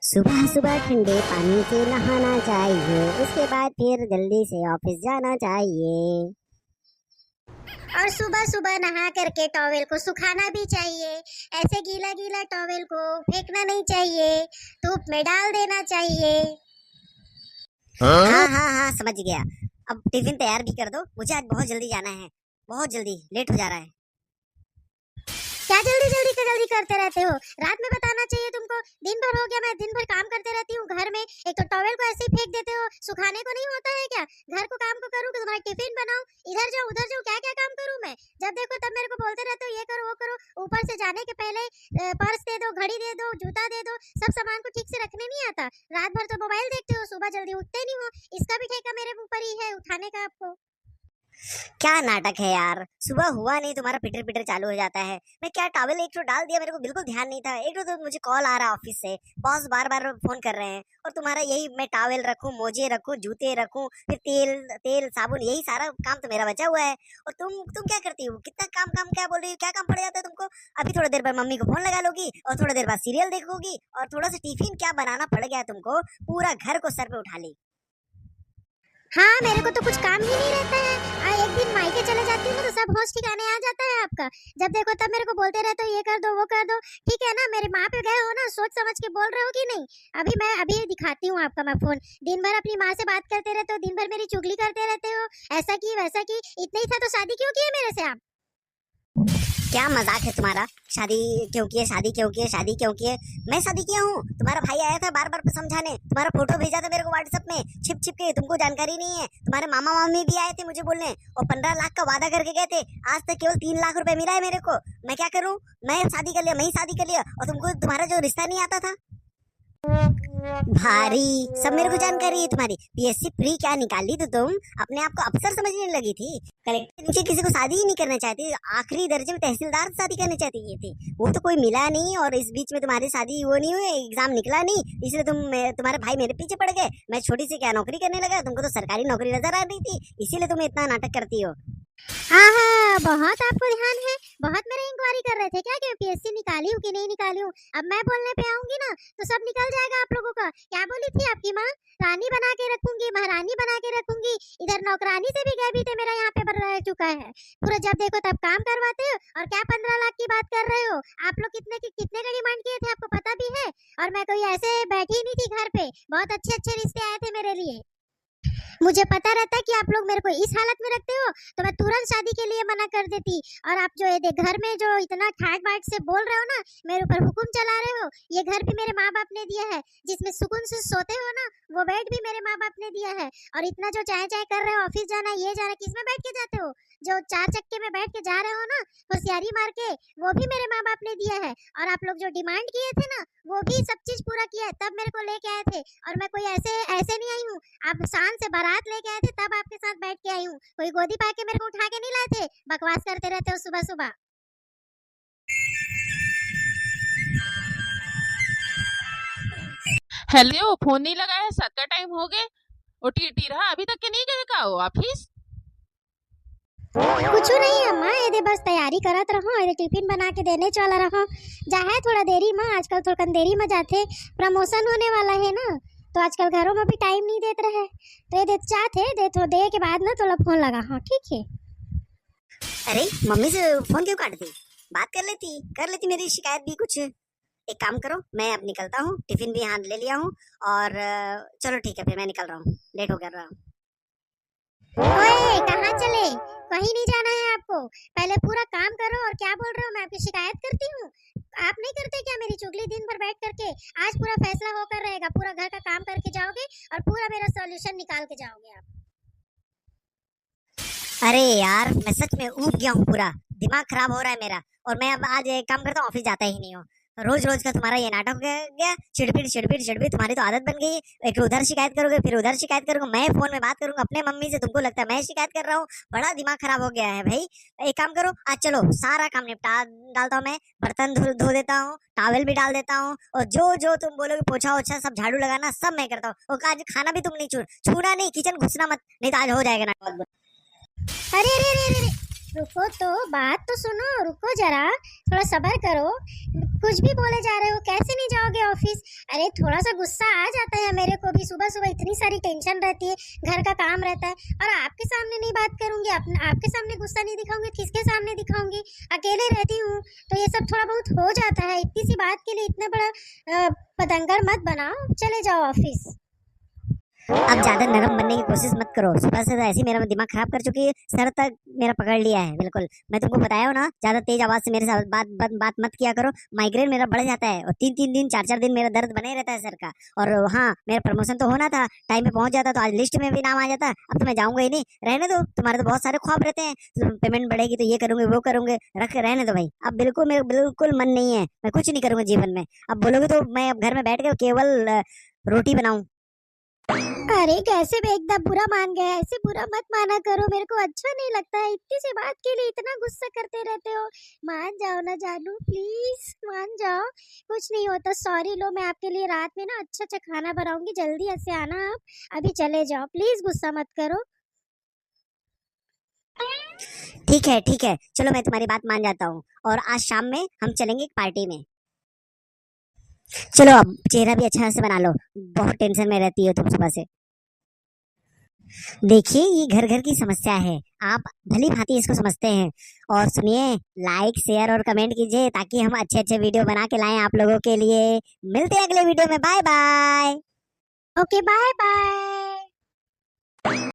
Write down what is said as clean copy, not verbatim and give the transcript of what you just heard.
सुबह सुबह ठंडे पानी से नहाना चाहिए, उसके बाद फिर जल्दी से ऑफिस जाना चाहिए। और सुबह सुबह नहा करके टॉवेल को सुखाना भी चाहिए। ऐसे गीला गीला टॉवेल को फेंकना नहीं चाहिए, धूप में डाल देना चाहिए। हाँ हाँ हाँ, समझ गया। अब टिफिन तैयार भी कर दो, मुझे आज बहुत जल्दी जाना है, बहुत जल्दी, लेट हो जा रहा है। क्या जल्दी करते रहते हो? रात में बताना चाहिए तुमको। दिन भर हो गया, मैं दिन भर काम करते रहती हूँ घर में। एक तो टॉवेल को ऐसे ही फेंक देते हो, सुखाने को नहीं होता है क्या? घर को काम को करूँ कि तुम्हारा टिफिन बनाऊं, इधर जाऊं उधर जाऊं, क्या क्या काम करूं मैं? जब देखो तब मेरे को बोलते रहते हो ये करो वो करो। ऊपर से जाने के पहले पर्स दे दो, घड़ी दे दो, जूता दे दो, सब सामान को ठीक से रखने नहीं आता। रात भर तो मोबाइल देखते हो, सुबह जल्दी उठते नहीं हो। इसका भी ठेका मेरे ऊपर ही है उठाने का आपको। क्या नाटक है यार, सुबह हुआ नहीं तुम्हारा पिटर पिटर चालू हो जाता है। मैं क्या टॉवेल एक तो डाल दिया, मेरे को बिल्कुल ध्यान नहीं था। एक तो मुझे कॉल आ रहा है ऑफिस से, बॉस बार बार फोन कर रहे हैं, और तुम्हारा यही मैं टॉवेल रखूं, मोजे रखूं, जूते रखूं, फिर तेल तेल साबुन, यही सारा काम तो मेरा बचा हुआ है। और तुम क्या करती हो? कितना काम काम क्या बोल रही हो? क्या काम पड़ जाता है तुमको? अभी थोड़ी देर बाद मम्मी को फोन लगा लोगी, और थोड़ी देर बाद सीरियल देखोगी, और थोड़ा सा टिफिन क्या बनाना पड़ गया तुमको, पूरा घर को सर पे उठा ली। हाँ, मेरे को तो कुछ काम ही नहीं रहता है। एक दिन मायके चले जाती हूँ तो सब होश ठिकाने आ जाता है आपका। जब देखो तब मेरे को बोलते रहते हो ये कर दो वो कर दो। ठीक है ना, मेरे माँ पे गए हो ना, सोच समझ के बोल रहे हो कि नहीं? अभी दिखाती हूँ आपका मैं फोन। दिन भर अपनी माँ से बात करते रहते हो, दिन भर मेरी चुगली करते रहते हो, ऐसा की वैसा की। इतना ही था तो शादी क्यों की है मेरे से आप? क्या मजाक है तुम्हारा? शादी क्यों की है, शादी क्यों की है, शादी क्यों की है? मैं शादी किया हूँ? तुम्हारा भाई आया था बार बार समझाने, तुम्हारा फोटो भेजा था मेरे को व्हाट्सएप में छिप छिप के, तुमको जानकारी नहीं है। तुम्हारे मामा मामी भी आए थे मुझे बोलने, और 15 लाख का वादा करके गए थे, आज तक केवल 3 लाख रुपए मिला है मेरे को। मैं क्या करूँ? मैं शादी कर लिया, मैं ही शादी कर लिया, और तुमको तुम्हारा जो रिश्ता नहीं आता था। भारी सब मेरे को जानकारी है तुम्हारी। पीएससी प्री क्या निकाली तो तुम अपने आप को अफसर समझने लगी थी। कलेक्टर नीचे किसी को शादी ही नहीं करना चाहती, आखिरी दर्जे में तहसीलदार शादी करना चाहती ये थी, वो तो कोई मिला नहीं, और इस बीच में तुम्हारी शादी वो नहीं हुई, एग्जाम निकला नहीं, इसलिए तुम्हारे भाई मेरे पीछे पड़ गए। मैं छोटी सी क्या नौकरी करने लगा, तुमको तो सरकारी नौकरी नजर आ रही थी, इसीलिए तुम इतना नाटक करती हो। हाँ हाँ, बहुत आपको ध्यान है। बहुत मेरे इंक्वायरी कर रहे थे क्या कि पीएससी निकाली हूँ कि नहीं निकाली हूँ। अब मैं बोलने पे आऊंगी ना तो सब निकल जाएगा आप लोगों का। क्या बोली थी आपकी माँ? रानी बना के रखूंगी, महारानी बना के रखूंगी। इधर नौकरानी से भी गए भी थे, मेरा यहाँ पे रह चुका है पूरा। जब देखो तब काम करवाते हो, और क्या 15 लाख की बात कर रहे हो? आप लोग कितने का डिमांड किए थे आपको पता भी है? और मैं कोई ऐसे बैठी नहीं थी घर पे, बहुत अच्छे अच्छे रिश्ते आए थे मेरे लिए। मुझे पता रहता कि आप लोग मेरे को इस हालत में रखते हो तो मैं तुरंत शादी के लिए मना कर देती। और आप जो ये घर में जो इतना ठाट बाट से बोल रहे हो ना, मेरे ऊपर हुक्म चला रहे हो। ये घर भी मेरे माँ बाप ने दिया है, जिसमें सुकून से सोते हो ना, वो बेड भी मेरे माँ बाप ने दिया है। और इतना जो चाहे चाहे कर रहे हो, ऑफिस जाना ये जाना, किसमें बैठ के जाते हो? जो 4 चक्के में बैठ के जा रहे हो ना, होशियारी मार के, वो भी मेरे माँ बाप ने दिया है। और आप लोग जो डिमांड किए थे ना, वो भी सब चीज पूरा किया है, तब मेरे को लेके आए थे। और मैं कोई ऐसे ऐसे नहीं आई हूँ। आप शान से बारात लेके आए थे तब आपके साथ बैठ के आई हूँ, कोई गोदी पा के मेरे को उठा के नहीं लाए थे। बकवास करते रहते हो सुबह सुबह। हेलो, फोन नहीं लगा है, 7 का टाइम हो गए। ओटी रहा अभी तक के नहीं गए का हो ऑफिस? कुछ नहीं अम्मा, ये बस तैयारी करत रहो, ये टिफिन बना के देने चला रहो। जाहे थोड़ा देरी में, आजकल थोड़ा देरी में जाते, प्रमोशन होने वाला है ना, तो आजकल घरों में भी टाइम नहीं देते रहे, तो ये दे चाहते दे तो दे के बाद ना थोड़ा फोन लगा। हाँ ठीक है। अरे मम्मी से फोन क्यों काटती? बात कर लेती मेरी शिकायत भी कुछ। एक काम करो, मैं अब निकलता हूँ, टिफिन भी यहाँ ले लिया हूँ, और चलो ठीक है, फिर मैं निकल रहा हूँ, लेट हो रहा हूँ। ओए कहाँ चले? कहीं नहीं जाना है आपको। पहले पूरा काम करो। और क्या बोल रहे हो? मैं आपकी शिकायत करती हूँ? आप नहीं करते क्या मेरी चुगली दिन भर बैठ करके? आज पूरा फैसला होकर रहेगा, पूरा घर का काम करके जाओगे और पूरा मेरा सॉल्यूशन निकाल के जाओगे आप। अरे यार, मैं सच में ऊब गया हूँ, पूरा दिमाग खराब हो रहा है मेरा, और मैं अब आज एक काम करता हूँ, ऑफिस जाता ही नहीं हूँ। रोज रोज का तुम्हारा ये नाटक हो गया, चिड़पिड़ तुम्हारी तो आदत बन गई। एक उधर शिकायत करोगे, फिर उधर शिकायत करोगे, मैं फोन में बात करूंगा अपने मम्मी से, तुमको लगता है मैं शिकायत कर रहा हूँ। बड़ा दिमाग खराब हो गया है भाई। एक काम करो, आज चलो सारा काम निपटा डालता हूँ, मैं बर्तन धो देता हूँ, टॉवेल भी डाल देता हूँ, और जो जो तुम बोलोगे, पोछा ओछा सब, झाड़ू लगाना सब मैं करता हूँ। और आज खाना भी तुम नहीं छूना नहीं, किचन घुसना मत, नहीं तो आज हो जाएगा ना। अरे अरे अरे अरे, रुको तो, बात तो सुनो, रुको जरा, थोड़ा सब्र करो। कुछ भी बोले जा रहे हो, कैसे नहीं जाओगे ऑफिस? अरे थोड़ा सा गुस्सा आ जाता है मेरे को भी, सुबह सुबह इतनी सारी टेंशन रहती है, घर का काम रहता है, और आपके सामने नहीं बात करूंगी, आपके सामने गुस्सा नहीं दिखाऊंगी, किसके सामने दिखाऊंगी? अकेले रहती हूँ तो ये सब थोड़ा बहुत हो जाता है। इतनी सी बात के लिए इतना बड़ा पतंगर मत बनाओ, चले जाओ ऑफिस। अब ज्यादा नरम बनने की कोशिश मत करो, सुबह से तो ऐसे ही मेरा दिमाग खराब कर चुकी है, सर तक मेरा पकड़ लिया है बिल्कुल। मैं तुमको बताया हूँ ना, ज्यादा तेज आवाज से मेरे साथ बात मत किया करो। माइग्रेन मेरा बढ़ जाता है और 3-3 दिन 4-4 दिन मेरा दर्द बने रहता है सर का। और हाँ, मेरा प्रमोशन तो होना था, टाइम पे पहुंच जाता तो आज लिस्ट में भी नाम आ जाता। अब तो मैं जाऊंगा ही नहीं, रहने दो, तुम्हारे तो बहुत सारे ख्वाब रहते हैं, तो पेमेंट बढ़ेगी तो ये करूंगे वो करूंगे, रहने दो भाई। अब बिल्कुल मेरे बिल्कुल मन नहीं है, मैं कुछ नहीं करूंगा जीवन में। अब बोलोगे तो मैं अब घर में बैठ के केवल रोटी बनाऊं। अरे कैसे भी एकदम बुरा मान गया, ऐसे बुरा मत माना करो, मेरे को अच्छा नहीं लगता है। इतनी सी बात के लिए इतना गुस्सा करते रहते हो। मान जाओ ना जानू, प्लीज मान जाओ, कुछ नहीं होता। सॉरी लो, मैं आपके लिए रात में ना अच्छा अच्छा खाना बनाऊंगी, जल्दी ऐसे आना आप। अभी चले जाओ, प्लीज गुस्सा मत करो। ठीक है, चलो मैं तुम्हारी बात मान जाता हूँ, और आज शाम में हम चलेंगे एक पार्टी में। चलो अब चेहरा भी अच्छा से बना लो, बहुत टेंशन में रहती हो तुम सुबह से। देखिए ये घर घर की समस्या है, आप भली भांति इसको समझते हैं। और सुनिए, लाइक शेयर और कमेंट कीजिए ताकि हम अच्छे अच्छे वीडियो बना के लाएं आप लोगों के लिए। मिलते हैं अगले वीडियो में, bye bye. Okay, bye bye.